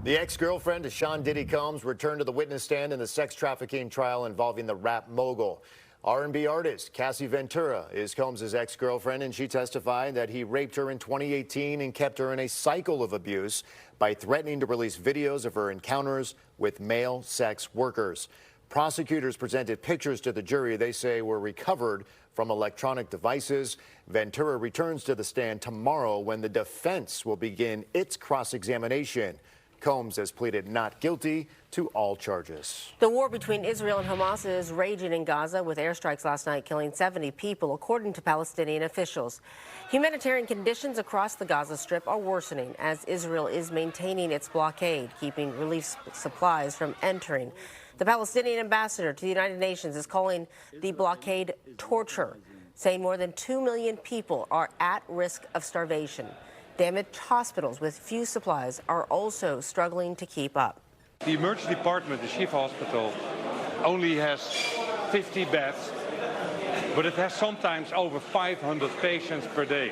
The ex-girlfriend of Sean Diddy Combs returned to the witness stand in the sex trafficking trial involving the rap mogul. R&B artist Cassie Ventura is Combs' ex-girlfriend, and she testified that he raped her in 2018 and kept her in a cycle of abuse by threatening to release videos of her encounters with male sex workers. Prosecutors presented pictures to the jury they say were recovered from electronic devices. Ventura returns to the stand tomorrow when the defense will begin its cross-examination. Combs has pleaded not guilty to all charges. The war between Israel and Hamas is raging in Gaza, with airstrikes last night killing 70 people, according to Palestinian officials. Humanitarian conditions across the Gaza Strip are worsening as Israel is maintaining its blockade, keeping relief supplies from entering. The Palestinian ambassador to the United Nations is calling the blockade torture, saying more than 2 million people are at risk of starvation. Damaged hospitals with few supplies are also struggling to keep up. The emergency department, the Shifa hospital, only has 50 beds, but it has sometimes over 500 patients per day.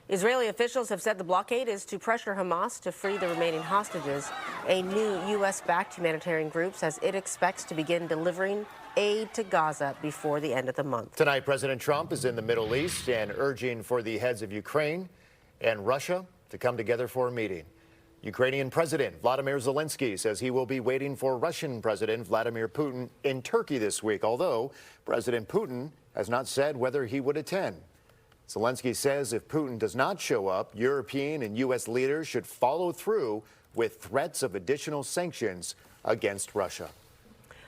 Israeli officials have said the blockade is to pressure Hamas to free the remaining hostages. A new U.S.-backed humanitarian group says it expects to begin delivering aid to Gaza before the end of the month. Tonight, President Trump is in the Middle East and urging for the heads of Ukraine and Russia to come together for a meeting. Ukrainian President Vladimir Zelensky says he will be waiting for Russian President Vladimir Putin in Turkey this week, although President Putin has not said whether he would attend. Zelensky says if Putin does not show up, European and U.S. leaders should follow through with threats of additional sanctions against Russia.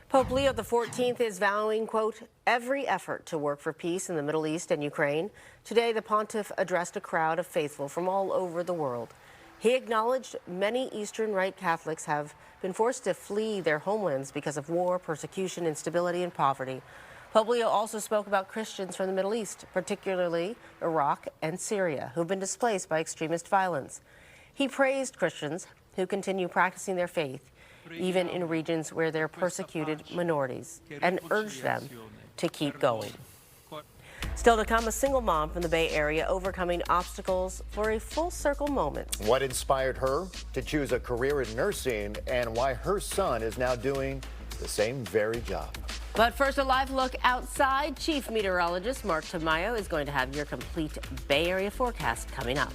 Pope Leo XIV is vowing, quote, every effort to work for peace in the Middle East and Ukraine. Today, the pontiff addressed a crowd of faithful from all over the world. He acknowledged many Eastern Rite Catholics have been forced to flee their homelands because of war, persecution, instability, and poverty. Pope Leo also spoke about Christians from the Middle East, particularly Iraq and Syria, who've been displaced by extremist violence. He praised Christians who continue practicing their faith, even in regions where they're persecuted minorities, and urged them to keep going. Still to come, a single mom from the Bay Area overcoming obstacles for a full circle moment. What inspired her to choose a career in nursing and why her son is now doing the same very job. But first, a live look outside. Chief Meteorologist Mark Tamayo is going to have your complete Bay Area forecast coming up.